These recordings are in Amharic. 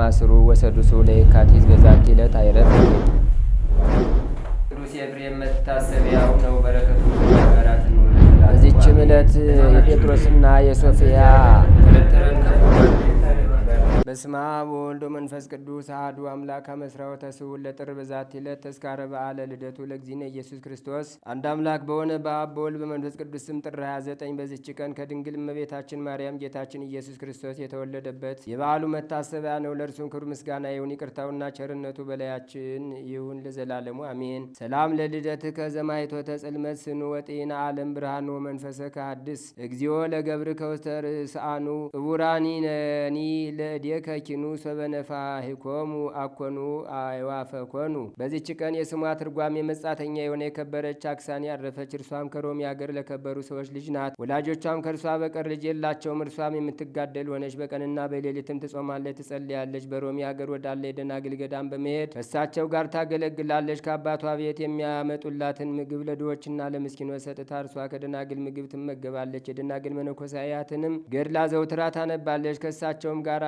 ማስሩ ወሰዱሱ ለየካቲት በዛቲ ዕለት አይረፍ። ቅዱስ ኤፍሬም መታሰቢያው ነው። በረከቱ ጋራት ነው። በዚችም ዕለት የጴጥሮስና የሶፊያ በስመ አብ ወወልድ ወመንፈስ ቅዱስ አሐዱ አምላክ አመስራው ተስውል ለጥር በዛቲ ዕለት ተስካረ በዓለ ልደቱ ለእግዚእነ ኢየሱስ ክርስቶስ። አንድ አምላክ በሆነ በአብ በወልድ በመንፈስ ቅዱስ ስም ጥር 29 በዚች ቀን ከድንግል እመቤታችን ማርያም ጌታችን ኢየሱስ ክርስቶስ የተወለደበት የበዓሉ መታሰቢያ ነው። ለእርሱም ክብር ምስጋና ይሁን፣ ይቅርታውና ቸርነቱ በላያችን ይሁን ለዘላለሙ አሜን። ሰላም ለልደትከ ዘማኅቶተ ጽልመት ስኑ ወጤና ዓለም ብርሃኑ ወመንፈሰ ከሐድስ እግዚኦ ለገብርከ ውስተ ርእሳኑ ዕውራኒ ነኒ ለእዴ ከኪኑ ሰበነፋሂኮሙ አኮኑ አይዋፈኮኑ። በዚች ቀን የስሟ ትርጓሜ መጻተኛ የሆነ የከበረች አክሳኒ ያረፈች። እርሷም ከሮሚ አገር ለከበሩ ሰዎች ልጅ ናት። ወላጆቿም ከእርሷ በቀር ልጅ የላቸውም። እርሷም የምትጋደል ሆነች። በቀንና በሌሊትም ትጾማለች፣ ትጸልያለች። በሮሚ አገር ወዳለ የደናግል ገዳም በመሄድ ከእሳቸው ጋር ታገለግላለች። ከአባቷ ቤት የሚያመጡላትን ምግብ ለድሆችና ለምስኪኖች ሰጥታ እርሷ ከደናግል ምግብ ትመገባለች። የደናግል መነኮሳያትንም ገድላ ዘውትራ ታነባለች። ከእሳቸውም ጋር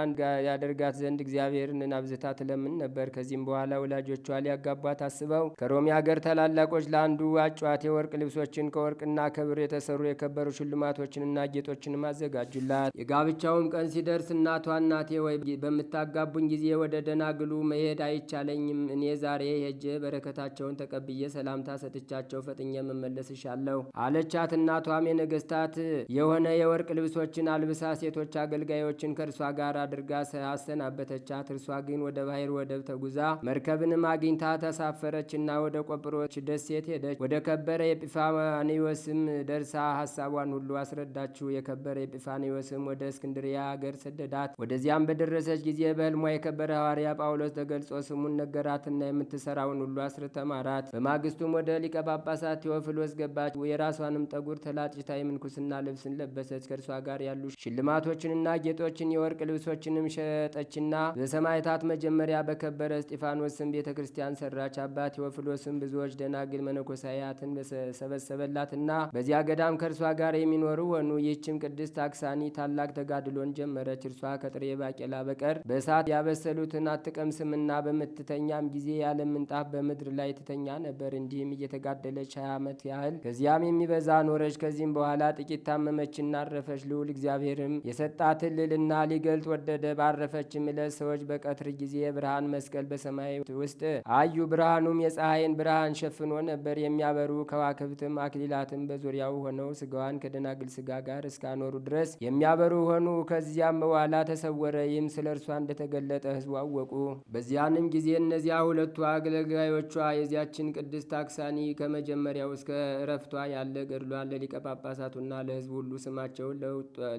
ያደርጋት ዘንድ እግዚአብሔርን አብዝታ ትለምን ነበር። ከዚህም በኋላ ወላጆቿ ሊያጋቧት አስበው ከሮሚ ሀገር ታላላቆች ለአንዱ አጯት። የወርቅ ልብሶችን ከወርቅና ከብር የተሰሩ የከበሩ ሽልማቶችንና ጌጦችንም አዘጋጁላት። የጋብቻውም ቀን ሲደርስ እናቷ እናቴ ወይ በምታጋቡኝ ጊዜ ወደ ደናግሉ መሄድ አይቻለኝም። እኔ ዛሬ ሄጄ በረከታቸውን ተቀብዬ ሰላምታ ሰጥቻቸው ፈጥኜ መመለስ እሻለሁ አለቻት። እናቷም የነገስታት የሆነ የወርቅ ልብሶችን አልብሳ ሴቶች አገልጋዮችን ከእርሷ ጋር አድርጋ አሰናበተቻት። እርሷ ግን ወደ ባሕር ወደብ ተጉዛ መርከብንም አግኝታ ተሳፈረችና ወደ ቆጵሮች ደሴት ሄደች። ወደ ከበረ ኤጲፋኒዎስም ደርሳ ሐሳቧን ሁሉ አስረዳችው። የከበረ ኤጲፋኒዎስም ወደ እስክንድሪያ አገር ሰደዳት። ወደዚያም በደረሰች ጊዜ በሕልሟ የከበረ ሐዋርያ ጳውሎስ ተገልጾ ስሙን ነገራትና የምትሰራውን ሁሉ አስረተማራት። በማግስቱም ወደ ሊቀ ጳጳሳት ቴዎፍሎስ ገባች። የራሷንም ጠጉር ተላጭታ የምንኩስና ልብስን ለበሰች። ከእርሷ ጋር ያሉ ሽልማቶችንና ጌጦችን የወርቅ ልብሶችንም ሸጠችና በሰማዕታት መጀመሪያ በከበረ እስጢፋኖስ ስም ቤተ ክርስቲያን ሰራች። አባ ቴዎፍሎስም ብዙዎች ደናግል መነኮሳያትን ሰበሰበላትና በዚያ ገዳም ከእርሷ ጋር የሚኖሩ ሆኑ። ይህችም ቅድስት አክሳኒ ታላቅ ተጋድሎን ጀመረች። እርሷ ከጥሬ ባቄላ በቀር በእሳት ያበሰሉትን አትቀምስምና በምትተኛም ጊዜ ያለ ምንጣፍ በምድር ላይ ትተኛ ነበር። እንዲህም እየተጋደለች 20 ዓመት ያህል ከዚያም የሚበዛ ኖረች። ከዚህም በኋላ ጥቂት ታመመችና አረፈች። ልዑል እግዚአብሔርም የሰጣትን ልዕልና ሊገልጥ ወደደ። ባረፈችም ዕለት ሰዎች በቀትር ጊዜ የብርሃን መስቀል በሰማይ ውስጥ አዩ። ብርሃኑም የፀሐይን ብርሃን ሸፍኖ ነበር። የሚያበሩ ከዋክብትም አክሊላትም በዙሪያው ሆነው ስጋዋን ከደናግል ስጋ ጋር እስካኖሩ ድረስ የሚያበሩ ሆኑ። ከዚያም በኋላ ተሰወረ። ይህም ስለ እርሷ እንደተገለጠ ሕዝቡ አወቁ። በዚያንም ጊዜ እነዚያ ሁለቱ አገልጋዮቿ የዚያችን ቅድስት አክሳኒ ከመጀመሪያው እስከ እረፍቷ ያለ ገድሏን ለሊቀ ጳጳሳቱና ለሕዝቡ ሁሉ ስማቸውን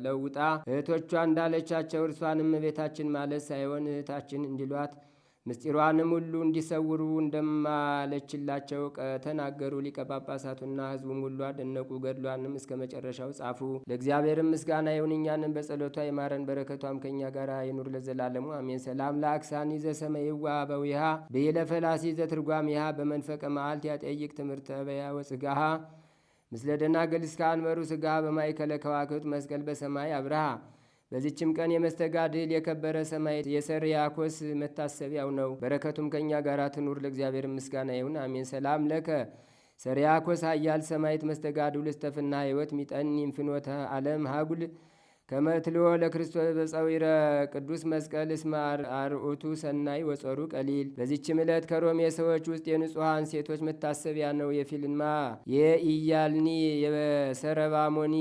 ለውጣ እህቶቿ እንዳለቻቸው እርሷንም እመቤታችን ማለት ሳይሆን እህታችን እንዲሏት ምስጢሯንም ሁሉ እንዲሰውሩ እንደማለችላቸው ተናገሩ። ሊቀ ጳጳሳቱና ሕዝቡም ሁሉ አደነቁ። ገድሏንም እስከ መጨረሻው ጻፉ። ለእግዚአብሔርም ምስጋና ይሁን፣ እኛንም በጸሎቷ ይማረን፣ በረከቷም ከእኛ ጋር ይኑር ለዘላለሙ አሜን። ሰላም ለአክሳኒ ዘሰመይዋ በዊሃ ብሂለፈላሲ ዘትርጓሚሃ በመንፈቀ መዓልት ያጠይቅ ትምህርተ በያ ወጽጋሃ ምስለ ደናግል እስከ አንበሩ ስጋ በማእከለ ከዋክብት መስቀል በሰማይ አብርሃ። በዚችም ቀን የመስተጋድል የከበረ ሰማዕት የሰርያኮስ መታሰቢያው ነው። በረከቱም ከእኛ ጋር ትኑር ለእግዚአብሔር ምስጋና ይሁን አሜን። ሰላም ለከ ሰርያኮስ ኃያል ሰማዕት መስተጋድል እስተፍና ሕይወት ሚጠን ፍኖተ ዓለም ሀጉል ከመትልዎ ለክርስቶስ በጸዊረ ቅዱስ መስቀል እስመ አርዑቱ ሰናይ ወጾሩ ቀሊል። በዚችም ዕለት ከሮሜ ሰዎች ውስጥ የንጹሐን ሴቶች መታሰቢያ ነው። የፊልማ የኢያልኒ የሰረባሞኒ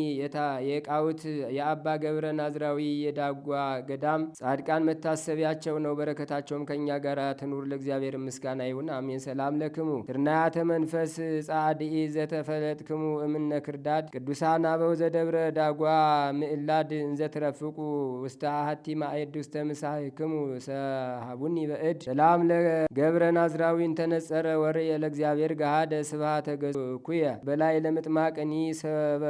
የቃውት የአባ ገብረ ናዝራዊ የዳጓ ገዳም ጻድቃን መታሰቢያቸው ነው። በረከታቸውም ከእኛ ጋር ትኑር ለእግዚአብሔር ምስጋና ይሁን አሜን። ሰላም ለክሙ ትርናያተ መንፈስ ጻድኢ ዘተፈለጥክሙ እምነ ክርዳድ ቅዱሳን አበው ዘደብረ ዳጓ ምዕላድ እንዘትረፍቁ ውስተ አሐቲ ማዕድ ውስተ ምሳሕክሙ ሰሃቡኒ በእድ። ሰላም ለገብረ ናዝራዊን ተነጸረ ወርየ ለእግዚአብሔር ገሃደ ስብሐተ ገኩየ በላይ ለምጥማቅኒ ሰበ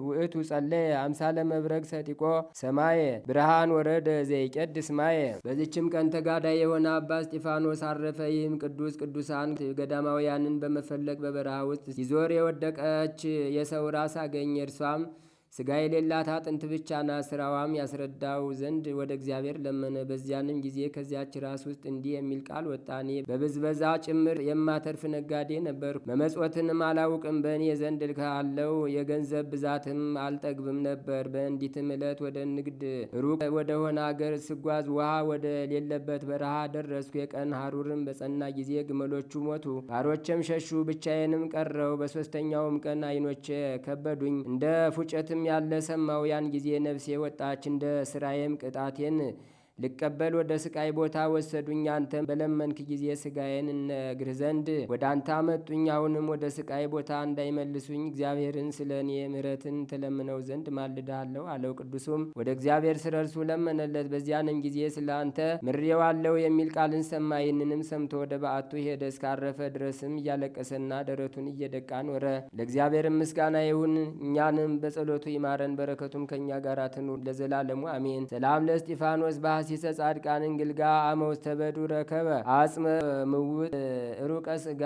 ውእቱ ጸለየ አምሳለ መብረቅ ሰጢቆ ሰማየ ብርሃን ወረደ ዘይቀድስ ማየ። በዚችም ቀን ተጋዳይ የሆነ አባ እስጢፋኖስ አረፈ። ይህም ቅዱሳን ገዳማውያንን በመፈለግ በበረሃ ውስጥ ሲዞር የወደቀች የሰው ራስ አገኘ። እርሷም ሥጋ የሌላት አጥንት ብቻ ናት። ሥራዋም ያስረዳው ዘንድ ወደ እግዚአብሔር ለመነ። በዚያንም ጊዜ ከዚያች ራስ ውስጥ እንዲህ የሚል ቃል ወጣ። እኔ በብዝበዛ ጭምር የማተርፍ ነጋዴ ነበርኩ። መመጽወትንም አላውቅም። በእኔ ዘንድ ካለው የገንዘብ ብዛትም አልጠግብም ነበር። በእንዲትም ዕለት ወደ ንግድ ሩቅ ወደ ሆነ አገር ስጓዝ ውሃ ወደ ሌለበት በረሃ ደረስኩ። የቀን ሐሩርም በጸና ጊዜ ግመሎቹ ሞቱ፣ ባሮቼም ሸሹ። ብቻዬንም ቀረው። በሦስተኛውም ቀን ዓይኖቼ ከበዱኝ፣ እንደ ፉጨትም ያለ ሰማው። ያን ጊዜ ነፍሴ ወጣች። እንደ ስራዬም ቅጣቴን ልቀበል ወደ ስቃይ ቦታ ወሰዱኝ። አንተም በለመንክ ጊዜ ስጋዬን እነግርህ ዘንድ ወደ አንተ አመጡኝ። አሁንም ወደ ስቃይ ቦታ እንዳይመልሱኝ እግዚአብሔርን ስለ እኔ ምሕረትን ትለምነው ዘንድ ማልድሃለሁ አለው። ቅዱሱም ወደ እግዚአብሔር ስለ እርሱ ለመነለት። በዚያንም ጊዜ ስለ አንተ ምሬዋለሁ የሚል ቃልን ሰማ። ይህንንም ሰምቶ ወደ በዓቱ ሄደ። እስካረፈ ድረስም እያለቀሰና ደረቱን እየደቃ ኖረ። ለእግዚአብሔርም ምስጋና ይሁን፣ እኛንም በጸሎቱ ይማረን፣ በረከቱም ከእኛ ጋር ትኑር ለዘላለሙ አሜን። ሰላም ለእስጢፋኖስ ሲሰ ጻድቃንን ግልጋ አመውስተ በዱ ረከበ አጽመ ምውት ሩቀ ስጋ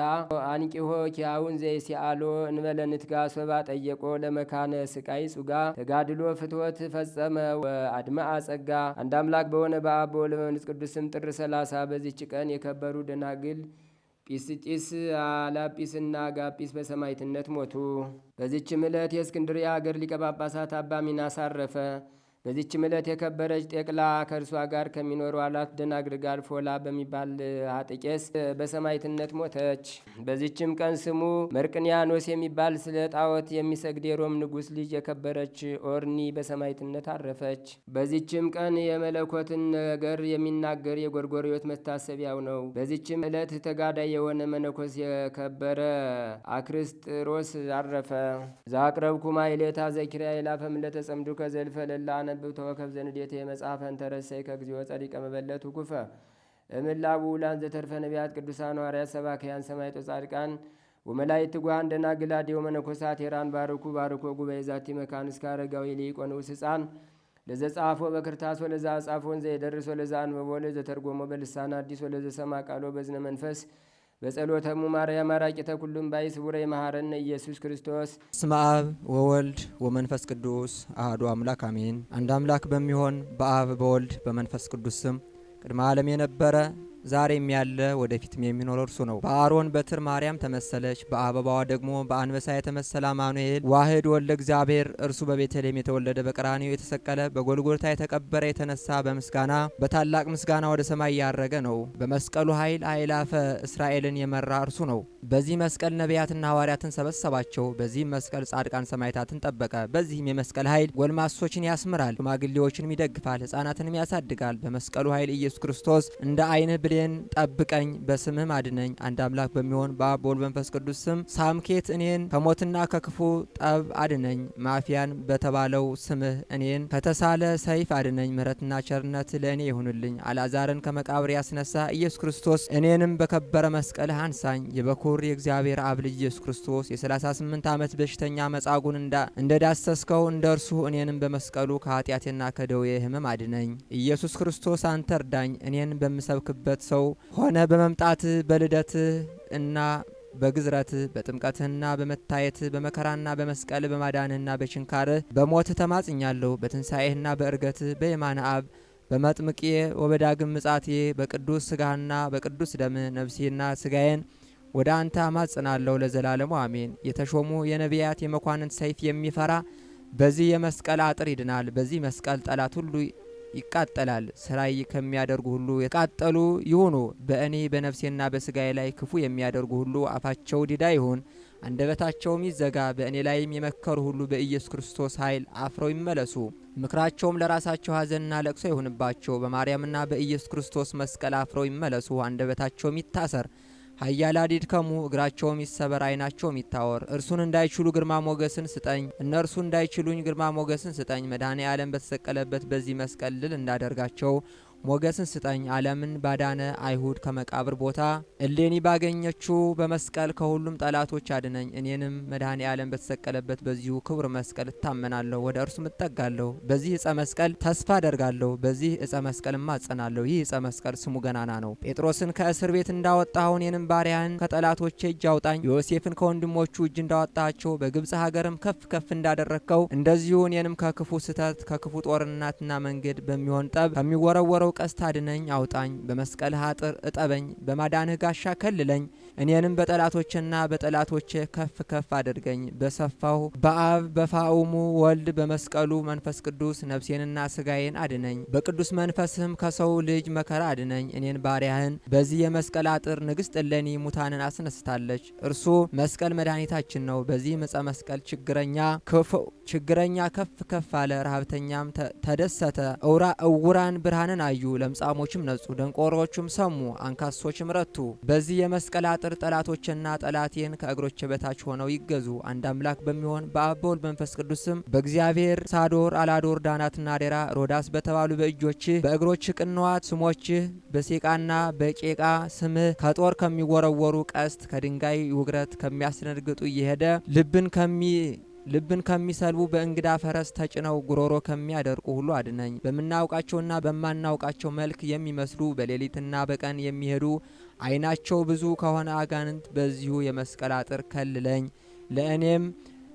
አንቂሆ ኪያውን ዘይሲአሎ እንበለንትጋ ሶባ ጠየቆ ለመካነ ስቃይ ጹጋ ተጋድሎ ፍትወት ፈጸመ ወአድማአ ጸጋ። አንድ አምላክ በሆነ በአብ በወልድ በመንፈስ ቅዱስ ስም ጥር 30 በዚች ቀን የከበሩ ደናግል ጲስጢስ አላጲስና አጋጲስ በሰማዕትነት ሞቱ። በዚችም ዕለት የእስክንድርያ አገር ሊቀ ጳጳሳት አባ ሚናስ አረፈ። በዚች ዕለት የከበረች ጤቅላ ከእርሷ ጋር ከሚኖሩ 4 ደናግል ጋር ፎላ በሚባል አጥቄስ በሰማዕትነት ሞተች። በዚችም ቀን ስሙ መርቅንያኖስ የሚባል ስለ ጣዖት የሚሰግድ የሮም ንጉሥ ልጅ የከበረች ኦርኒ በሰማዕትነት አረፈች። በዚችም ቀን የመለኮትን ነገር የሚናገር የጎርጎርዮት መታሰቢያው ነው። በዚችም ዕለት ተጋዳይ የሆነ መነኮስ የከበረ አክርስጥሮስ አረፈ። ዛቅረብኩማ ኢሌታ ዘኪርያ ይላፈም ለተጸምዱ ከዘልፈ ለላ ነብብ ተወከብ ዘንዴቴ መጽሐፈን ተረሰይ ከግዚኦ ጸዲቀ መበለት ኩፈ እምላቡ ውላን ዘተርፈ ነቢያት ቅዱሳን ሐዋርያት ሰባክያን ሰማዕቶ ጻድቃን ወመላእክት ትጉሃን ደናግል አድዮ መነኮሳት ሄራን ባርኩ ባርኮ ጉባኤ ዛቲ መካን እስከ አረጋዊ ሊቅ ወንዑስ ሕፃን ለዘጻፎ በክርታስ ወለዛ ጻፎን ዘይደርስ ወለዛ አንበቦ ለዘተርጎሞ በልሳን አዲስ ወለዘ ሰማ ቃሎ በዝነ መንፈስ በጸሎተሙ ማርያም አራቂተ ኩሉም ባይ ስቡረ መሐረነ ኢየሱስ ክርስቶስ። በስመ አብ ወወልድ ወመንፈስ ቅዱስ አሐዱ አምላክ አሜን። አንድ አምላክ በሚሆን በአብ በወልድ በመንፈስ ቅዱስ ስም ቅድመ ዓለም የነበረ ዛሬም ያለ ወደፊትም የሚኖር እርሱ ነው። በአሮን በትር ማርያም ተመሰለች፣ በአበባዋ ደግሞ በአንበሳ የተመሰለ አማኑኤል ዋህድ ወልደ እግዚአብሔር እርሱ በቤተልሔም የተወለደ በቀራንዮ የተሰቀለ በጎልጎልታ የተቀበረ የተነሳ በምስጋና በታላቅ ምስጋና ወደ ሰማይ ያረገ ነው። በመስቀሉ ኃይል አእላፈ እስራኤልን የመራ እርሱ ነው። በዚህ መስቀል ነቢያትና ሐዋርያትን ሰበሰባቸው። በዚህም መስቀል ጻድቃን ሰማዕታትን ጠበቀ። በዚህም የመስቀል ኃይል ጎልማሶችን ያስምራል፣ ሽማግሌዎችንም ይደግፋል፣ ሕፃናትንም ያሳድጋል። በመስቀሉ ኃይል ኢየሱስ ክርስቶስ እንደ ዓይንህ ብሌን ጠብቀኝ፣ በስምህም አድነኝ። አንድ አምላክ በሚሆን በአብ በወልድ በመንፈስ ቅዱስ ስም ሳምኬት እኔን ከሞትና ከክፉ ጠብ አድነኝ። ማፊያን በተባለው ስምህ እኔን ከተሳለ ሰይፍ አድነኝ። ምሕረትና ቸርነት ለእኔ ይሁንልኝ። አልዓዛርን ከመቃብር ያስነሳ ኢየሱስ ክርስቶስ እኔንም በከበረ መስቀልህ አንሳኝ። የበኩር የእግዚአብሔር አብ ልጅ ኢየሱስ ክርስቶስ የ38 ዓመት በሽተኛ መጻጉን እንደዳሰስከው እንደ እርሱ እኔንም በመስቀሉ ከኃጢአቴና ከደዌ ሕመም አድነኝ። ኢየሱስ ክርስቶስ አንተ እርዳኝ። እኔን በምሰብክበት ሰው ሆነ በመምጣትህ በልደትህ እና በግዝረትህ በጥምቀትህና በመታየትህ በመከራና በመስቀል በማዳንህና በችንካርህ በሞትህ ተማጽኛለሁ። በትንሣኤህና በእርገትህ በየማነ አብ በመጥምቄ ወበዳግም ምጻቴ በቅዱስ ሥጋህና በቅዱስ ደምህ ነፍሴና ሥጋዬን ወደ አንተ አማጽናለሁ ለዘላለሙ አሜን። የተሾሙ የነቢያት የመኳንንት ሰይፍ የሚፈራ በዚህ የመስቀል አጥር ይድናል። በዚህ መስቀል ጠላት ሁሉ ይቃጠላል። ስራይ ከሚያደርጉ ሁሉ የቃጠሉ ይሁኑ። በእኔ በነፍሴና በስጋዬ ላይ ክፉ የሚያደርጉ ሁሉ አፋቸው ዲዳ ይሁን፣ አንደበታቸውም ይዘጋ። በእኔ ላይም የመከሩ ሁሉ በኢየሱስ ክርስቶስ ኃይል አፍረው ይመለሱ። ምክራቸውም ለራሳቸው ሐዘንና ለቅሶ ይሁንባቸው። በማርያምና በኢየሱስ ክርስቶስ መስቀል አፍረው ይመለሱ። አንደበታቸውም ይታሰር፣ ኃያላን ይድከሙ፣ እግራቸውም ይሰበር፣ ዓይናቸውም ይታወር። እርሱን እንዳይችሉ ግርማ ሞገስን ስጠኝ፣ እነርሱ እንዳይችሉኝ ግርማ ሞገስን ስጠኝ። መድኃኔ ዓለም በተሰቀለበት በዚህ መስቀል ድል እንዳደርጋቸው ሞገስን ስጠኝ። ዓለምን ባዳነ አይሁድ ከመቃብር ቦታ እሌኒ ባገኘችው በመስቀል ከሁሉም ጠላቶች አድነኝ። እኔንም መድኃኔ ዓለም በተሰቀለበት በዚሁ ክቡር መስቀል እታመናለሁ፣ ወደ እርሱም እጠጋለሁ። በዚህ ዕፀ መስቀል ተስፋ አደርጋለሁ፣ በዚህ ዕፀ መስቀል እማጸናለሁ። ይህ ዕፀ መስቀል ስሙ ገናና ነው። ጴጥሮስን ከእስር ቤት እንዳወጣኸው እኔንም ባሪያህን ከጠላቶቼ እጅ አውጣኝ። ዮሴፍን ከወንድሞቹ እጅ እንዳወጣቸው በግብፅ ሀገርም ከፍ ከፍ እንዳደረግከው እንደዚሁ እኔንም ከክፉ ስህተት ከክፉ ጦርነትና መንገድ በሚሆን ጠብ ከሚወረወረው ቀስት አድነኝ፣ አውጣኝ። በመስቀልህ አጥር እጠበኝ፣ በማዳንህ ጋሻ ከልለኝ። እኔንም በጠላቶችና በጠላቶች ከፍ ከፍ አድርገኝ። በሰፋው በአብ በፋኡሙ ወልድ በመስቀሉ መንፈስ ቅዱስ ነፍሴንና ስጋዬን አድነኝ። በቅዱስ መንፈስህም ከሰው ልጅ መከራ አድነኝ። እኔን ባሪያህን በዚህ የመስቀል አጥር ንግሥት እሌኒ ሙታንን አስነስታለች። እርሱ መስቀል መድኃኒታችን ነው። በዚህ ዕፀ መስቀል ችግረኛ ከፍ ከፍ አለ፣ ረሃብተኛም ተደሰተ። እውራን ብርሃንን አዩ፣ ለምጻሞችም ነጹ፣ ደንቆሮችም ሰሙ፣ አንካሶችም ረቱ። በዚህ የመስቀል አጥር ጠላቶችና ጠላቴን ከእግሮች በታች ሆነው ይገዙ። አንድ አምላክ በሚሆን በአብ በወልድ መንፈስ ቅዱስም በእግዚአብሔር ሳዶር፣ አላዶር፣ ዳናትና ዴራ፣ ሮዳስ በተባሉ በእጆችህ በእግሮች ቅንዋት ስሞችህ በሴቃና በቄቃ ስምህ ከጦር ከሚወረወሩ ቀስት ከድንጋይ ውግረት ከሚያስደነግጡ እየሄደ ልብን ከሚሰልቡ በእንግዳ ፈረስ ተጭነው ጉሮሮ ከሚያደርቁ ሁሉ አድነኝ። በምናውቃቸውና በማናውቃቸው መልክ የሚመስሉ በሌሊትና በቀን የሚሄዱ ዓይናቸው ብዙ ከሆነ አጋንንት በዚሁ የመስቀል አጥር ከልለኝ። ለእኔም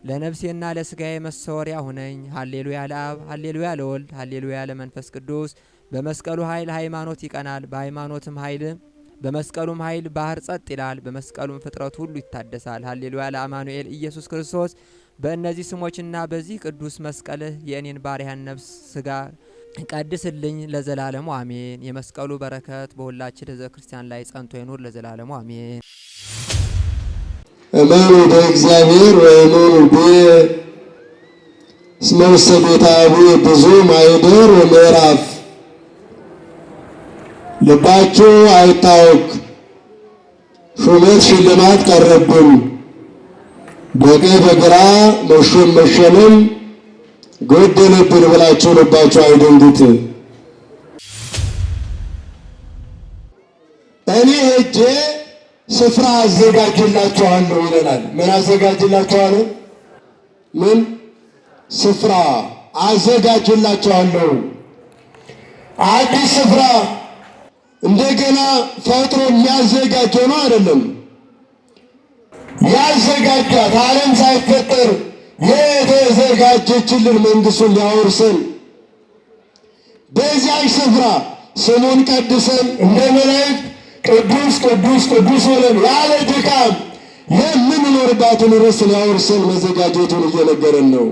ለነፍሴና ለስጋዬ መሰወሪያ ሁነኝ። ሃሌሉያ ለአብ፣ ሃሌሉያ ለወልድ፣ ሃሌሉያ ለመንፈስ ቅዱስ። በመስቀሉ ኃይል ሃይማኖት ይቀናል፣ በመስቀሉም ኃይል ባህር ጸጥ ይላል፣ በመስቀሉም ፍጥረት ሁሉ ይታደሳል። ሃሌሉያ ለአማኑኤል ኢየሱስ ክርስቶስ። በእነዚህ ስሞችና በዚህ ቅዱስ መስቀልህ የእኔን ባሪያን ነፍስ ስጋ ቀድስልኝ ለዘላለሙ አሜን። የመስቀሉ በረከት በሁላችን ሕዝበ ክርስቲያን ላይ ጸንቶ ይኑር ለዘላለሙ አሜን። እመኑ በእግዚአብሔር ወእመኑ ብየ እስመ ውስተ ቤተ አቡየ ብዙ ማኅደር ወምዕራፍ። ልባችሁ አይታወክ፣ ሹመት ሽልማት ቀረብን፣ በቀኝ በግራ መሾም መሸለም ጎደለብን ብላችሁ ልባችሁ አይደንግጥ። እኔ ሄጄ ስፍራ አዘጋጅላችኋለሁ ይለናል። ምን አዘጋጅላችኋለሁ? ምን ስፍራ አዘጋጅላችኋለሁ። አዲስ ስፍራ እንደገና ፈጥሮ የሚያዘጋጀው ነው አይደለም። ያዘጋጃት ዓለም ሳይፈጠር የተዘጋጀችልን መንግሥቱን ሊያወርሰን በዚያች ስፍራ ስሙን ቀድሰን እንደ መላእክት ቅዱስ ቅዱስ ቅዱስ ብለን ያለ ድካም የምንኖርባትን ርስት ሊያወርሰን መዘጋጀቱን እየነገረን ነው።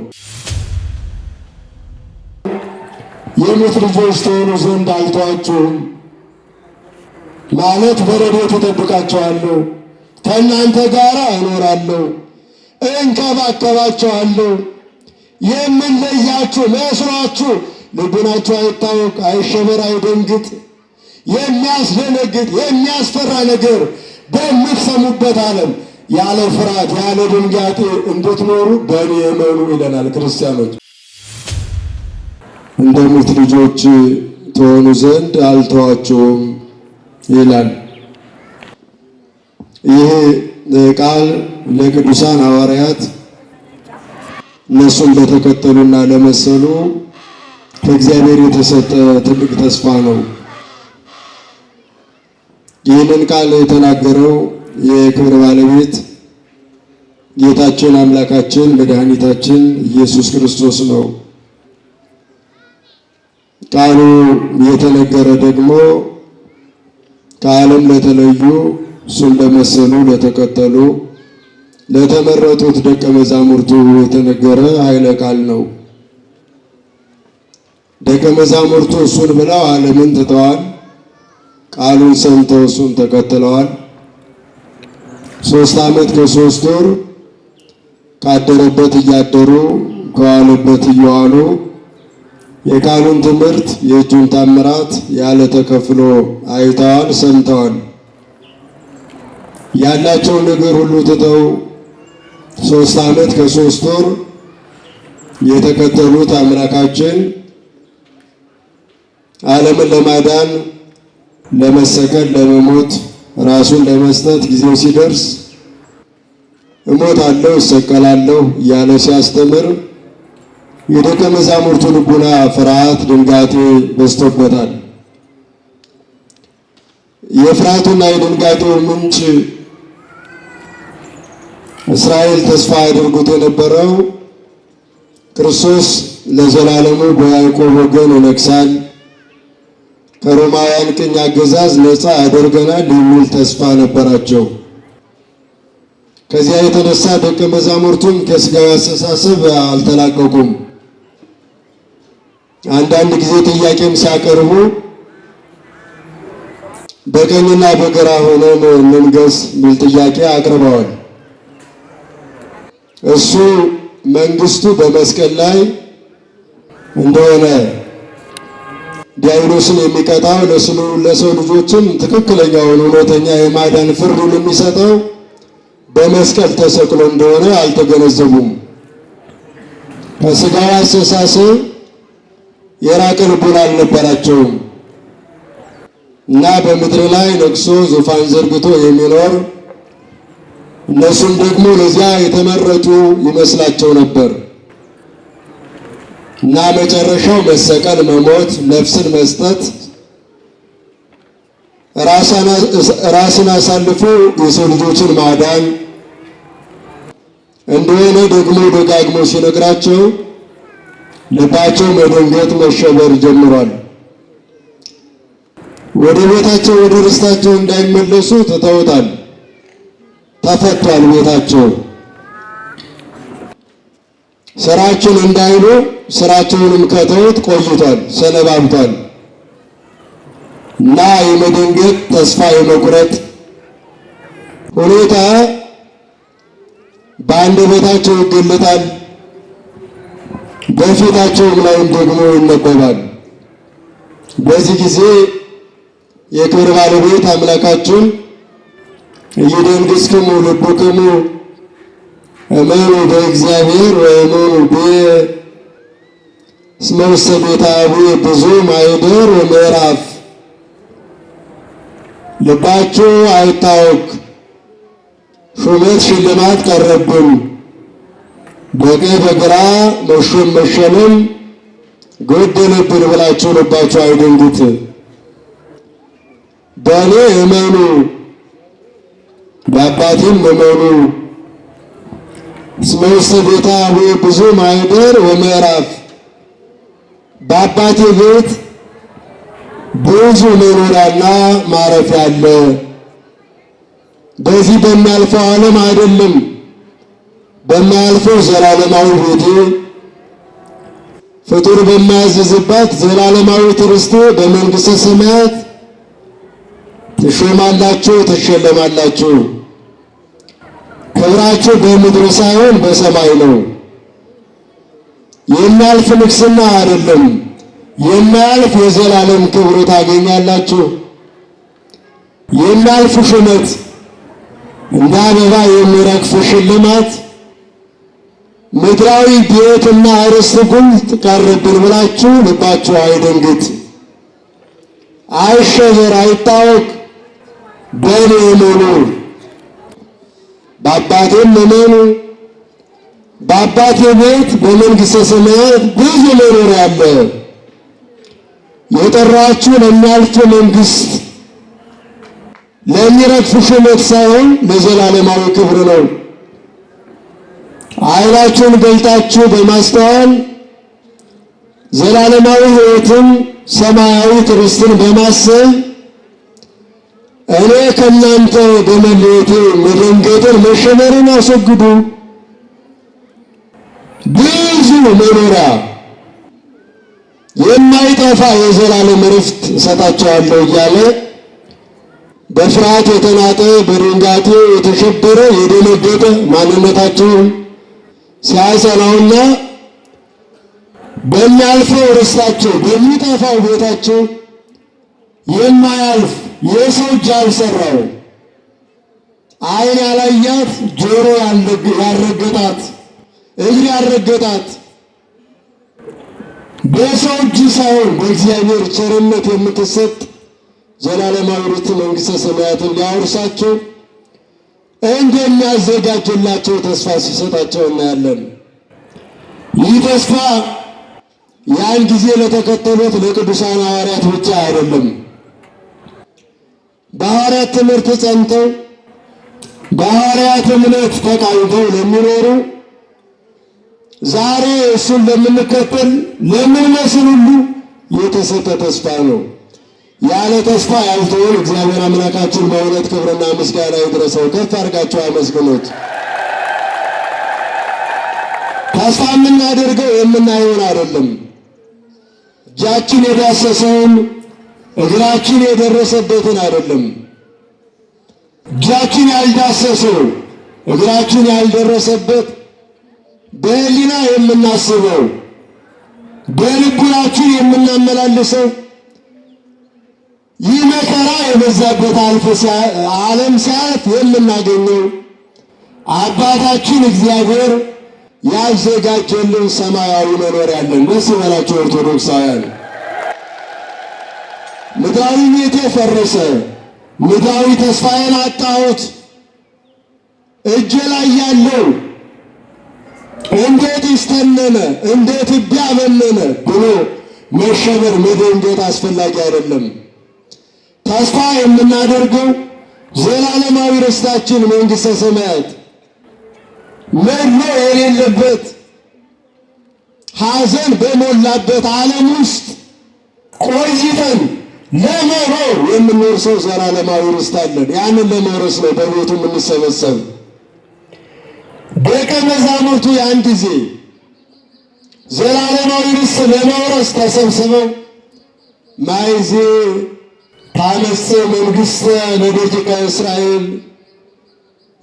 የሙት ልጆች ትሆኑ ዘንድ አልተዋችሁም ማለት በረድኤቱ እጠብቃችኋለሁ፣ ከእናንተ ጋር እኖራለሁ፣ እንከባከባችኋለሁ። የምንለያችሁ መስሏችሁ ልቡናችሁ አይታወክ፣ አይሸበር፣ አይደንግጥ። የሚያስደነግጥ የሚያስፈራ ነገር በምትሰሙበት ዓለም ያለ ፍርሃት ያለ ድንጋጤ እንድትኖሩ በእኔ እመኑ ይለናል። ክርስቲያኖች እንደ ሙት ልጆች ትሆኑ ዘንድ አልተዋችሁም ይላል። ይህ ቃል ለቅዱሳን ሐዋርያት እነሱን ለተከተሉና ለመሰሉ ከእግዚአብሔር የተሰጠ ትልቅ ተስፋ ነው። ይህንን ቃል የተናገረው የክብር ባለቤት ጌታችን አምላካችን መድኃኒታችን ኢየሱስ ክርስቶስ ነው። ቃሉ የተነገረ ደግሞ ከዓለም ለተለዩ እሱን ለመሰሉ ለተከተሉ ለተመረጡት ደቀ መዛሙርቱ የተነገረ ኃይለ ቃል ነው። ደቀ መዛሙርቱ እሱን ብለው ዓለምን ትተዋል። ቃሉን ሰምተው እሱን ተከትለዋል። 3 ዓመት ከ3 ወር ካደረበት እያደሩ ከዋለበት እየዋሉ የቃሉን ትምህርት የእጁን ታምራት ያለ ተከፍሎ አይተዋል፣ ሰምተዋል። ያላቸው ነገር ሁሉ ትተው 3 ዓመት ከ3 ወር የተከተሉት አምላካችን ዓለምን ለማዳን ለመሰቀል፣ ለመሞት ራሱን ለመስጠት ጊዜው ሲደርስ እሞታለሁ፣ እሰቀላለሁ እያለ ሲያስተምር የደቀ መዛሙርቱ ልቡና ፍርሃት፣ ድንጋጤ በዝቶበታል። የፍርሃቱና የድንጋጤው ምንጭ እስራኤል ተስፋ ያደርጉት የነበረው ክርስቶስ ለዘላለሙ በያዕቆብ ወገን ይነግሣል፣ ከሮማውያን ቅኝ አገዛዝ ነፃ ያደርገናል የሚል ተስፋ ነበራቸው። ከዚያ የተነሳ ደቀ መዛሙርቱም ከሥጋዊ አስተሳሰብ አልተላቀቁም። አንዳንድ ጊዜ ጥያቄም ሲያቀርቡ በቀኝና በግራ ሆነን እንንገስ የሚል ጥያቄ አቅርበዋል። እሱ መንግስቱ በመስቀል ላይ እንደሆነ ዲያብሎስን የሚቀጣው ለሰው ልጆችም ትክክለኛውን እውነተኛ የማዳን ፍርዱን የሚሰጠው በመስቀል ተሰቅሎ እንደሆነ አልተገነዘቡም። ከሥጋዊ አስተሳሰብ የራቀ ልቡና አልነበራቸውም እና በምድር ላይ ነግሶ ዙፋን ዘርግቶ የሚኖር እነሱም ደግሞ ለዚያ የተመረጡ ይመስላቸው ነበር እና መጨረሻው መሰቀል፣ መሞት፣ ነፍስን መስጠት፣ ራስን አሳልፎ የሰው ልጆችን ማዳን እንደሆነ ደግሞ ደጋግሞ ሲነግራቸው ልባቸው መደንገጥ፣ መሸበር ጀምሯል። ወደ ቤታቸው ወደ ርስታቸው እንዳይመለሱ ትተውታል። ተፈቷል ቤታቸው። ስራችን እንዳይሉ ስራቸውንም ከተውት ቆይቷል፣ ሰነባብቷል እና የመደንገጥ ተስፋ የመቁረጥ ሁኔታ በአንደበታቸው ይገለጣል፣ በፊታቸውም ላይም ደግሞ ይነበባል። በዚህ ጊዜ የክብር ባለቤት አምላካችን ይደንግሥክሙ ልቡክሙ እመኑ በእግዚአብሔር ወእመኑ ብየ እስመ ውስተ ቤተ አቡየ ብዙ ማኅደር ወምዕራፍ። ልባችሁ አይታወክ፣ ሹመት ሽልማት ቀረብን፣ በቀኝ በግራ መሾም መሸለም ጎደለብን ብላችሁ ልባችሁ አይደንግጥ። በእኔ እመኑ በአባቴም እመኑ። እስመ ውስተ ቤተ አቡየ ብዙ ማኅደር ወምዕራፍ። በአባቴ ቤት ብዙ መኖሪያና ማረፊያ አለ። በዚህ በሚያልፈው ዓለም አይደለም፣ በማያልፈው ዘላለማዊ ቤቴ ፍጡር በማያዝዝባት ዘላለማዊት ርስቴ በመንግሥተ ሰማያት ትሾማላችሁ፣ ትሸለማላችሁ። ክብራችሁ በምድር ሳይሆን በሰማይ ነው። የሚያልፍ ንግስና አይደለም፣ የማያልፍ የዘላለም ክብር ታገኛላችሁ። የሚያልፍ ሹመት፣ እንደ አበባ የሚረግፍ ሽልማት፣ ምድራዊ ቤትና ርስት ጉልት ቀረብን ብላችሁ ልባችሁ አይደንግጥ፣ አይሸበር፣ አይታወክ። በእኔ እመኑ በአባቴም እመኑ። በአባቴ ቤት በመንግሥተ ሰማያት ብዙ መኖሪያ አለ። የጠራችሁ ለሚያልፍ መንግሥት፣ ለሚረግፍ ሹመት ሳይሆን ለዘላለማዊ ክብር ነው። ዓይናችሁን ገልጣችሁ በማስተዋል ዘላለማዊ ሕይወትን፣ ሰማያዊት ርስትን በማሰብ እኔ ከእናንተ በመለየቴ መደንገጥን፣ መሸበርን አስወግዱ። ብዙ መኖሪያ፣ የማይጠፋ የዘላለም ዕረፍት እሰጣቸዋለሁ እያለ በፍርሃት የተናጠ፣ በድንጋጤ የተሸበረ የደነገጠ ማንነታቸውን ሲያጸናውና በሚያልፈው ርስታቸው በሚጠፋው ቤታቸው የማያልፍ የሰው እጅ ያልሰራው ዓይን ያላያት ጆሮ ያልረገጣት እግር ያልረገጣት በሰው እጅ ሳይሆን በእግዚአብሔር ቸርነት የምትሰጥ ዘላለማዊት መንግሥተ ሰማያትን ሊያወርሳቸው እንደሚያዘጋጅላቸው ተስፋ ሲሰጣቸው እናያለን። ይህ ተስፋ ያን ጊዜ ለተከተሉት ለቅዱሳን ሐዋርያት ብቻ አይደለም። በሐዋርያት ትምህርት ጸንተው በሐዋርያት እምነት ተቃኝተው ለሚኖሩ ዛሬ እሱን ለምንከተል ለምንመስል ሁሉ የተሰጠ ተስፋ ነው። ያለ ተስፋ ያልተወን እግዚአብሔር አምላካችን በእውነት ክብርና ምስጋና ይድረሰው። ከፍ አድርጋችሁ አመስግኑት። ተስፋ የምናደርገው የምናየውን አይደለም። እጃችን የዳሰሰውን እግራችን የደረሰበትን አይደለም። እጃችን ያልዳሰሰው እግራችን ያልደረሰበት በሕሊና የምናስበው በልቡናችን የምናመላልሰው ይህ መከራ የበዛበት ዓለም ሲያልፍ የምናገኘው አባታችን እግዚአብሔር ያዘጋጀልን ሰማያዊ መኖሪያ አለን። ደስ ይበላችሁ ኦርቶዶክሳውያን። ምድራዊ ቤቴ ፈረሰ፣ ምድራዊ ተስፋዬን አጣሁት፣ እጄ ላይ ያለው እንዴት ይስተነነ እንዴት ይባበነነ ብሎ መሸበር መደንገጥ አስፈላጊ አይደለም። ተስፋ የምናደርገው ዘላለማዊ ርስታችን መንግሥተ ሰማያት መድሎ የሌለበት ሐዘን በሞላበት ዓለም ውስጥ ቆይተን ለመኖር የምንወርሰው ዘላለማዊ ርስት አለን። ያንን ለመውረስ ነው በቤቱ የምንሰበሰብ። ደቀ መዛሙርቱ ያን ጊዜ ዘላለማዊ ርስት ለመውረስ ተሰብስበው ማይዜ ታነሰ መንግሥተ ለደቂቀ እስራኤል፣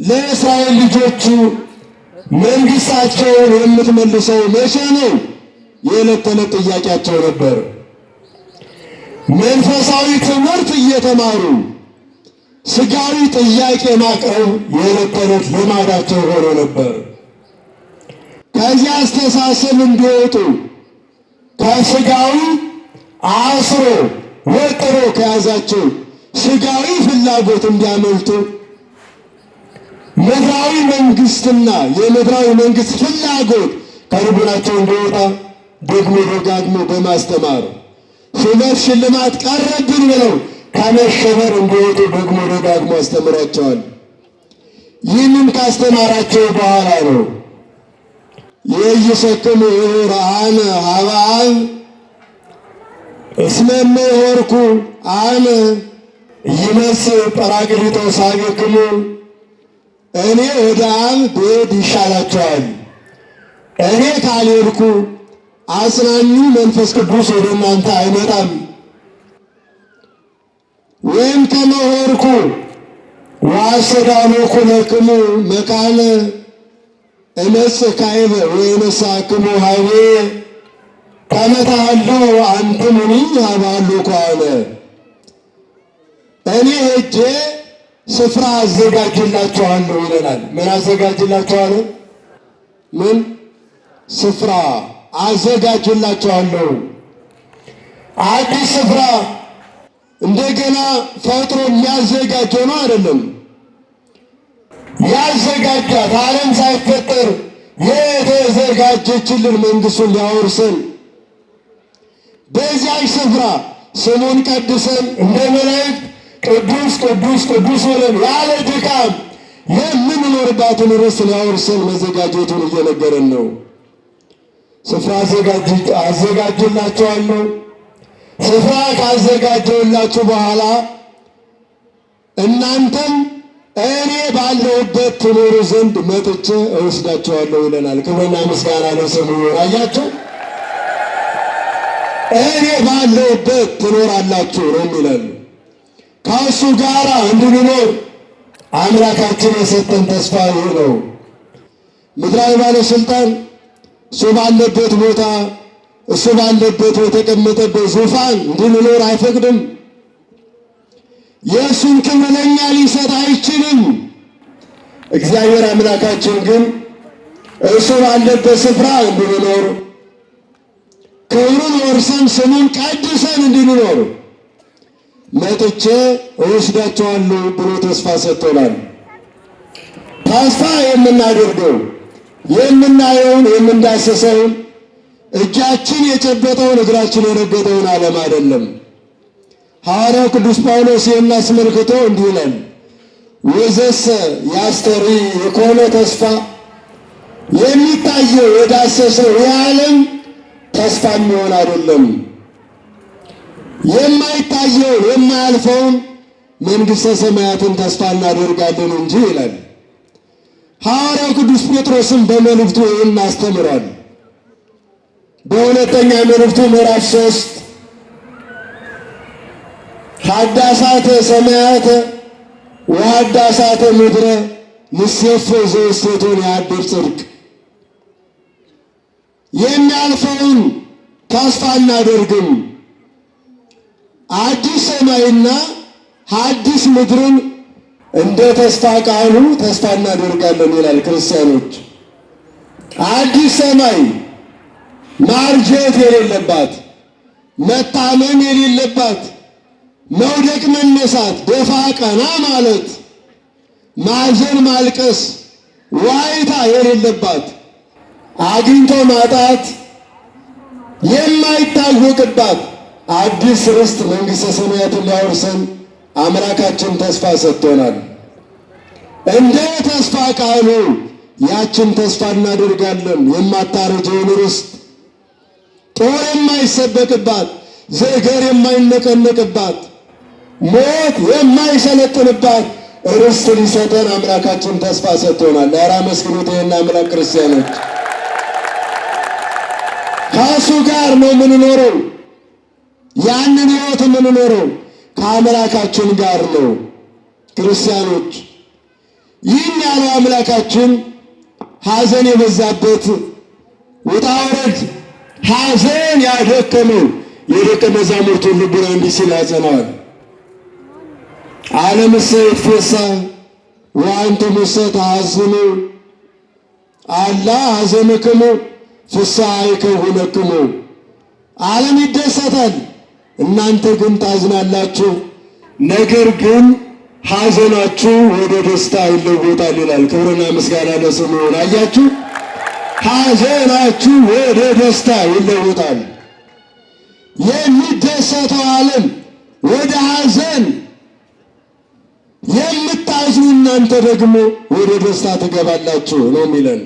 ለእስራኤል ልጆቹ መንግሥታቸውን የምትመልሰው መቼ ነው? የዕለት ተዕለት ጥያቄያቸው ነበር። መንፈሳዊ ትምህርት እየተማሩ ሥጋዊ ጥያቄ ማቅረብ የዕለት ተዕለት ልማዳቸው ሆኖ ነበር። ከዚያ አስተሳሰብ እንዲወጡ ከሥጋዊ አስሮ ወጥሮ ከያዛቸው ሥጋዊ ፍላጎት እንዲያመልጡ ምድራዊ መንግሥትና የምድራዊ መንግሥት ፍላጎት ከልቡናቸው እንዲወጣ ደግሞ ደጋግሞ በማስተማር ሹመት ሽልማት ቀረብን ብለው ከመሸበር እንዲወጡ ደግሞ ደጋግሞ አስተምሯቸዋል። ይህንን ካስተማራቸው በኋላ ነው የኢይሰክሙ አነ ኀበ አብ እስመ እምሆርኩ አነ ይመጽእ ጰራቅሊጦስ ኀቤክሙ፣ እኔ ወደ አብ ብሄድ ይሻላቸዋል፣ እኔ ካልሄድኩ አጽናኙ መንፈስ ቅዱስ ወደ እናንተ አይመጣም። ወይም ከመሆርኩ ወአስተዳሎኩ ለክሙ መካነ እመጽእ ካዕበ ወይነሣክሙ ኀቤ ከመ ታሃልዉ አንትሙኒ ኀበ ሀሎኩ አነ። እኔ ሄጄ ስፍራ አዘጋጅላችኋለሁ ይለናል። ምን አዘጋጅላችኋለሁ? ምን ስፍራ አዘጋጅላችኋለሁ። አዲስ ስፍራ እንደገና ፈጥሮ የሚያዘጋጀው ነው አይደለም። ያዘጋጃት ዓለም ሳይፈጠር የተዘጋጀችልን መንግሥቱን ሊያወርሰን በዚያች ስፍራ ስሙን ቀድሰን እንደ መላእክት ቅዱስ ቅዱስ ቅዱስ ብለን ያለ ድካም የምንኖርባትን ርስት ሊያወርሰን መዘጋጀቱን እየነገረን ነው። ስፍራ አዘጋጅላችኋለሁ። ስፍራ ካዘጋጀሁላችሁ በኋላ እናንተም እኔ ባለሁበት ትኖሩ ዘንድ መጥቼ እወስዳችኋለሁ ይለናል። ክብርና ምስጋና ለስሙ ይሁን። አያችሁ፣ እኔ ባለሁበት ትኖራላችሁ ነው የሚለን። ከእሱ ጋር እንድንኖር አምላካችን የሰጠን ተስፋ ይህ ነው። ምድራዊ ባለሥልጣን እሱ ባለበት ቦታ እሱ ባለበት የተቀመጠበት ዙፋን እንድንኖር አይፈቅድም። የእሱን ክብር ለእኛ ሊሰጥ አይችልም። እግዚአብሔር አምላካችን ግን እሱ ባለበት ስፍራ እንድንኖር ክብሩን ወርሰን ስሙን ቀድሰን እንድንኖር መጥቼ እወስዳቸዋለሁ ብሎ ተስፋ ሰጥቶናል። ተስፋ የምናደርገው የምናየውን የምንዳሰሰውን እጃችን የጨበጠውን እግራችን የረገጠውን ዓለም አይደለም። ሐዋርያው ቅዱስ ጳውሎስ ይህን አስመልክቶ እንዲህ ይላል፣ ወዘሰ ያስተሪ የኮነ ተስፋ፣ የሚታየው የዳሰሰው የዓለም ተስፋ የሚሆን አይደለም፣ የማይታየውን የማያልፈውን መንግሥተ ሰማያትን ተስፋ እናደርጋለን እንጂ ይላል። ሐዋርያው ቅዱስ ጴጥሮስም በመልእክቱ ይህን አስተምሯል። በሁለተኛ መልእክቱ ምዕራፍ 3 ሀዳሳተ ሰማያተ ወሀዳሳተ ምድረ ንሴፎ ዘውስቴቶን ያድር ጽድቅ፣ የሚያልፈውን ተስፋ እናደርግም አዲስ ሰማይና አዲስ ምድርን እንደ ተስፋ ቃሉ ተስፋ እናደርጋለን ይላል። ክርስቲያኖች አዲስ ሰማይ ማርጀት የሌለባት መታመን የሌለባት መውደቅ መነሳት ደፋ ቀና ማለት ማዘን ማልቀስ ዋይታ የሌለባት አግኝቶ ማጣት የማይታወቅባት አዲስ ርስት መንግሥተ ሰማያትን ሊያወርሰን አምላካችን ተስፋ ሰጥቶናል። እንደ ተስፋ ቃሉ ያችን ተስፋ እናደርጋለን። የማታረጀውን ርስት ጦር የማይሰበቅባት ዘገር የማይነቀነቅባት ሞት የማይሰለጥንባት ርስት ሊሰጠን አምላካችን ተስፋ ሰጥቶናል። ኧረ አመስግኑት ይህን አምላክ ክርስቲያኖች። ከእሱ ጋር ነው የምንኖረው። ያንን ሕይወት የምንኖረው ከአምላካችን ጋር ነው። ክርስቲያኖች ይህን ያለው አምላካችን ሐዘን የበዛበት ውጣ ውረድ ሐዘን ያደከመው የደቀ መዛሙርቱን ልቡና እንዲህ ሲል ያጸናዋል። ዓለምሰ ይትፌሳህ ወአንትሙሰ ተሐዝኑ አላ ሐዘንክሙ ፍስሐ ይከውነክሙ። ዓለም ይደሰታል፣ እናንተ ግን ታዝናላችሁ፣ ነገር ግን ሐዘናችሁ ወደ ደስታ ይለወጣል ይላል። ክብርና ምስጋና ለስሙ ይሁን። አያችሁ፣ ሐዘናችሁ ወደ ደስታ ይለወጣል። የሚደሰተው ዓለም ወደ ሐዘን፣ የምታዝኑ እናንተ ደግሞ ወደ ደስታ ትገባላችሁ ነው የሚለን።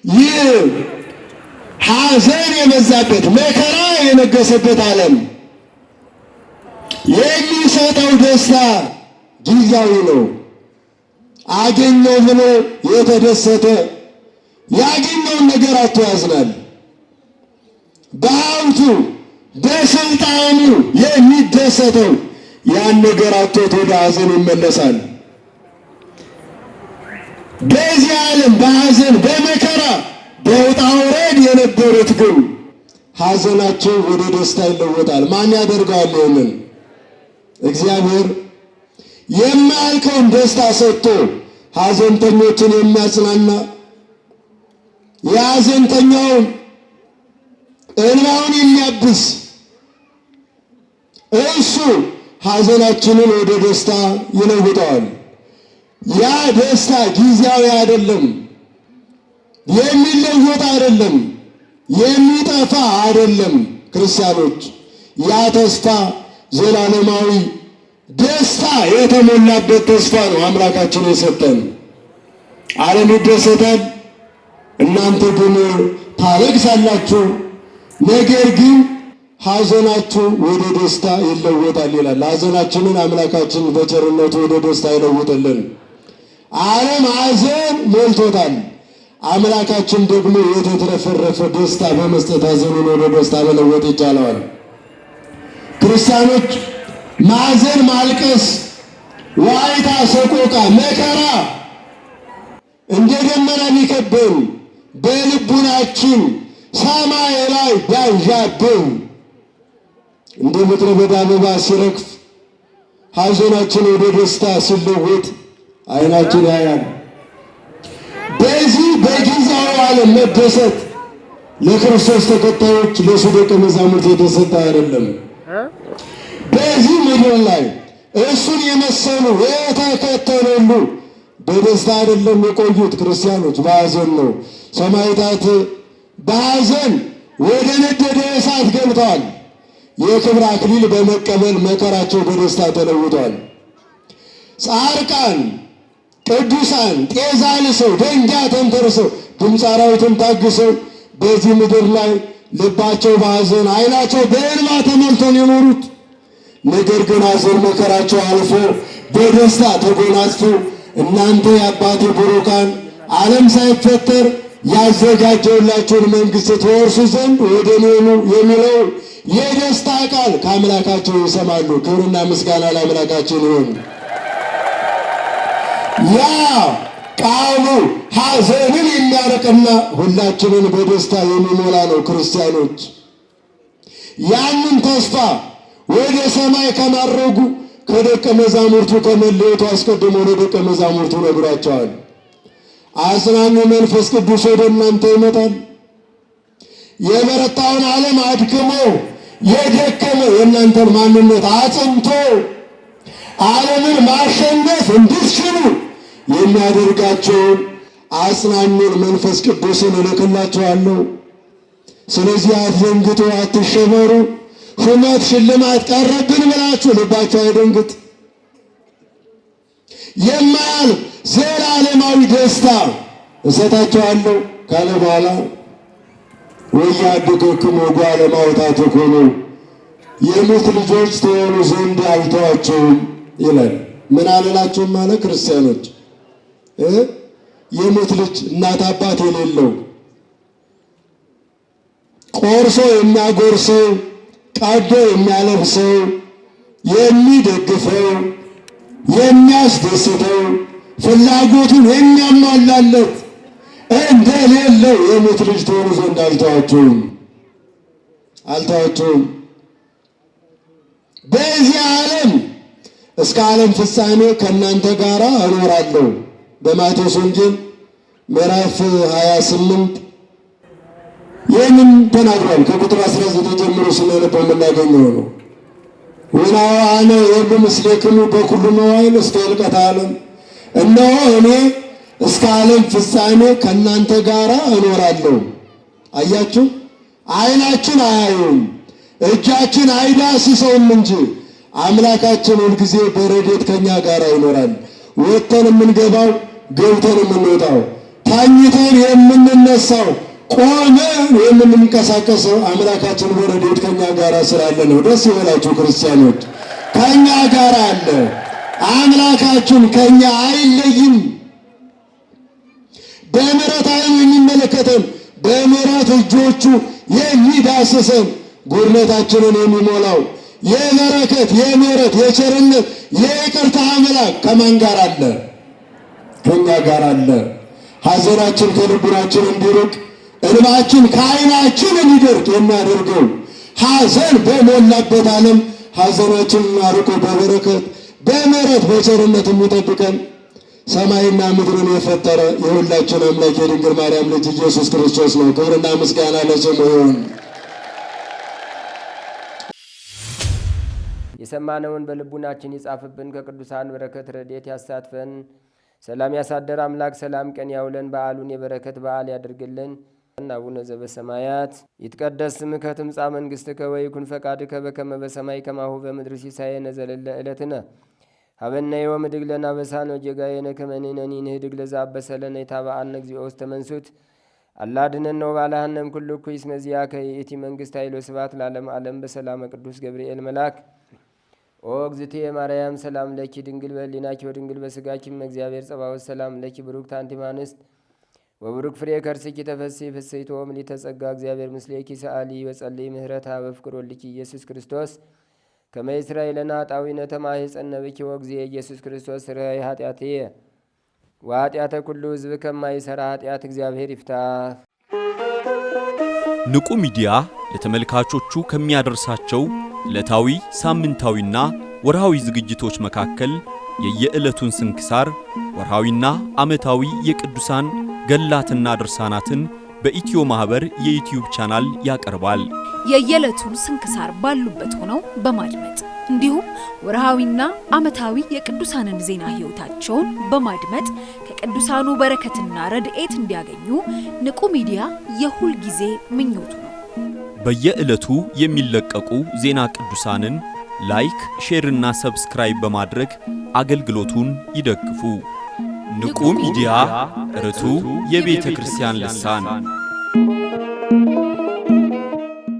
ይህ ሐዘን የበዛበት መከራ የነገሰበት ዓለም የሚሰጠው ደስታ ጊዜያዊ ነው። አገኘው ብሎ የተደሰተ ያገኘውን ነገር አጥቶ ያዝናል። በሀብቱ በስልጣኑ የሚደሰተው ያን ነገር አጥቶት ወደ ሐዘን ይመለሳል። በዚህ ዓለም በሐዘን በመከራ በውጣ ውረድ የነበሩት ግን ሐዘናቸው ወደ ደስታ ይለወጣል። ማን ያደርገዋል? ይህንን እግዚአብሔር የማያልቀውን ደስታ ሰጥቶ ሐዘንተኞችን የሚያጽናና የሐዘንተኛውን እንባውን የሚያብስ እሱ ሐዘናችንን ወደ ደስታ ይለውጠዋል። ያ ደስታ ጊዜያዊ አይደለም፣ የሚለወጥ አይደለም፣ የሚጠፋ አይደለም። ክርስቲያኖች ያ ተስፋ ዘላለማዊ ደስታ የተሞላበት ተስፋ ነው አምላካችን የሰጠን። ዓለም ይደሰታል፣ እናንተ ግን ታለቅሳላችሁ፣ ነገር ግን ሐዘናችሁ ወደ ደስታ ይለወጣል ይላል። ሐዘናችንን አምላካችን በቸርነቱ ወደ ደስታ ይለውጥልን። ዓለም ሐዘን ሞልቶታል። አምላካችን ደግሞ የተትረፈረፈ ደስታ በመስጠት ሐዘኑን ወደ ደስታ መለወጥ ይቻለዋል። ክርስቲያኖች ማዘን፣ ማልቀስ፣ ዋይታ፣ ሰቆቃ፣ መከራ እንደ ደመና ቢከበን በልቡናችን ሰማይ ላይ ቢያንዣብብ እንደ ምድረ በዳ አበባ ሲረግፍ ሐዘናችን ወደ ደስታ ሲለወጥ ዓይናችን ያያል። በዚህ በጊዜያዊ ዓለም መደሰት ለክርስቶስ ተከታዮች ለሱ ደቀ መዛሙርት የተሰጠ አይደለም። በዚህ ምድር ላይ እሱን የመሰሉ የተከተሉ በደስታ አይደለም የቆዩት ክርስቲያኖች፣ በሐዘን ነው። ሰማዕታት በሐዘን ወደ ነደደ እሳት ገብተዋል። የክብር አክሊል በመቀበል መከራቸው በደስታ ተለውጧል። ጻድቃን ቅዱሳን ጤዛ ልሰው ደንጊያ ተንተርሰው ድምፀ አራዊትን ታግሰው በዚህ ምድር ላይ ልባቸው በሐዘን ዓይናቸው በእንባ ተሞልቶ የኖሩት፣ ነገር ግን ሐዘን መከራቸው አልፎ በደስታ ተጎናጽፎ እናንተ የአባቴ ቡሩካን ዓለም ሳይፈጠር ያዘጋጀውላችሁን መንግሥት ትወርሱ ዘንድ ወደ እኔ ኑ የሚለው የደስታ ቃል ከአምላካቸው ይሰማሉ። ክብርና ምስጋና ለአምላካችን ይሁን። ያ ቃሉ ሐዘንን የሚያርቅና ሁላችንን በደስታ የሚሞላ ነው። ክርስቲያኖች ያንን ተስፋ ወደ ሰማይ ከማድረጉ ከደቀ መዛሙርቱ ከመለየቱ አስቀድሞ ለደቀ መዛሙርቱ ነግሯቸዋል። አጽናኙ መንፈስ ቅዱስ ወደ እናንተ ይመጣል፣ የበረታውን ዓለም አድክሞ የደከመ የእናንተን ማንነት አጽንቶ ዓለምን ማሸነፍ እንድትችሉ የሚያደርጋቸውን አጽናኙን መንፈስ ቅዱስን እልክላችኋለሁ። ስለዚህ አትደንግጡ፣ አትሸበሩ። ሹመት ሽልማት ቀረብን ብላችሁ ልባችሁ አይደንግጥ። የማያልፍ ዘላለማዊ ደስታ እሰጣችኋለሁ ካለ በኋላ ወያድቅክሙ እጓለ እማውታት ኮኑ የሙት ልጆች ትሆኑ ዘንድ አልተዋችሁም ይላል። ምን አልላችሁም አለ? ክርስቲያኖች የሙት ልጅ እናት አባት የሌለው ቆርሶ የሚያጎርሰው ቀዶ የሚያለብሰው የሚደግፈው የሚያስደስተው ፍላጎቱን የሚያሟላለት እንደሌለው የሙት ልጅ ትሆኑ ዘንድ አልተዋችሁም። በዚህ ዓለም እስከ ዓለም ፍጻሜ ከእናንተ ጋር እኖራለሁ። በማቴዎስ ወንጌል ምዕራፍ 28 ይህንን ተናግሯል። ከቁጥር 19 ጀምሮ ስናነበው የምናገኘው ነው። ወናሁ አነ የሉ ምስሌክሙ በኩሉ መዋዕል እስከ ዕልቀተ ዓለም፣ እነሆ እኔ እስከ ዓለም ፍጻሜ ከእናንተ ጋር እኖራለሁ። አያችሁ፣ ዓይናችን አያዩም፣ እጃችን አይዳስሰውም እንጂ አምላካችን ሁልጊዜ በረድኤት ከኛ ጋር ይኖራል። ወጥተን የምንገባው ገብተን የምንወጣው ታኝተን የምንነሳው ቆመን የምንንቀሳቀሰው አምላካችን በረድኤት ከኛ ጋር ስላለ ነው። ደስ ይበላችሁ ክርስቲያኖች፣ ከኛ ጋር አለ። አምላካችን ከኛ አይለይም። በምሕረት ዓይኑ የሚመለከተን፣ በምሕረት እጆቹ የሚዳስሰን፣ ጉድለታችንን የሚሞላው የበረከት የምሕረት የቸርነት የይቅርታ አምላክ ከማን ጋር አለ? ከኛ ጋር አለ። ሐዘናችን ከልቡናችን እንዲርቅ እንባችን ከዓይናችን እንዲደርቅ የሚያደርገው ሐዘን በሞላበት ዓለም ሐዘናችንን አርቆ በበረከት በምሕረት በቸርነት የሚጠብቀን ሰማይና ምድርን የፈጠረ የሁላችን አምላክ የድንግል ማርያም ልጅ ኢየሱስ ክርስቶስ ነው። ክብርና ምስጋና ለስሙ ይሁን። የሰማነውን በልቡናችን ይጻፍብን፣ ከቅዱሳን በረከት ረድኤት ያሳትፈን። ሰላም ያሳደር አምላክ ሰላም ቀን ያውለን፣ በዓሉን የበረከት በዓል ያድርግልን። አቡነ ዘበሰማያት ይትቀደስ ስምከ ትምጻእ መንግሥትከ ወይኩን ፈቃድከ በከመ በሰማይ ከማሁ በምድር ሲሳየነ ዘለለ ዕለትነ ሀበነ ዮም ወኅድግ ለነ አበሳነ ወጌጋየነ ከመ ንሕነኒ ንኅድግ ለዘአበሰ ለነ ኢታብአነ እግዚኦ ውስተ መንሱት አላ አድኅነነ ወባልሐነ እምኩሉ እኩይ እስመ ዚአከ ይእቲ መንግሥት ኃይል ወስብሐት ለዓለመ ዓለም በሰላመ ቅዱስ ገብርኤል መልአክ ኦ እግዝእትየ ማርያም ሰላም ለኪ ድንግል በሕሊናኪ ወድንግል በሥጋኪ እም እግዚአብሔር ጸባኦት ሰላም ለኪ ብሩክት አንቲ እምአንስት ወብሩክ ፍሬ ከርስኪ ተፈሥሒ ፍሥሕት ምልዕተ ጸጋ እግዚአብሔር ምስሌኪ ሰአሊ ወጸልይ ምህረታ በፍቅር ወልድኪ ኢየሱስ ክርስቶስ ከመ ይስረይ ለነ ኃጣውኢነ ተማኅፀነ ብኪ ወእግዚእ ኢየሱስ ክርስቶስ ስረይ ኃጢአትየ ወኃጢአተ ኩሉ ሕዝብ ከማይሠራ ኃጢአት እግዚአብሔር ይፍታ። ንቁ ሚዲያ ለተመልካቾቹ ከሚያደርሳቸው ዕለታዊ ሳምንታዊና ወርሃዊ ዝግጅቶች መካከል የየዕለቱን ስንክሳር ወርሃዊና ዓመታዊ የቅዱሳን ገላትና ድርሳናትን በኢትዮ ማህበር የዩቲዩብ ቻናል ያቀርባል። የየዕለቱን ስንክሳር ባሉበት ሆነው በማድመጥ እንዲሁም ወርሃዊና ዓመታዊ የቅዱሳንን ዜና ሕይወታቸውን በማድመጥ ከቅዱሳኑ በረከትና ረድኤት እንዲያገኙ ንቁ ሚዲያ የሁል ጊዜ ምኞቱ ነው። በየዕለቱ የሚለቀቁ ዜና ቅዱሳንን ላይክ፣ ሼር እና ሰብስክራይብ በማድረግ አገልግሎቱን ይደግፉ። ንቁ ሚዲያ ርቱ የቤተ ክርስቲያን ልሳን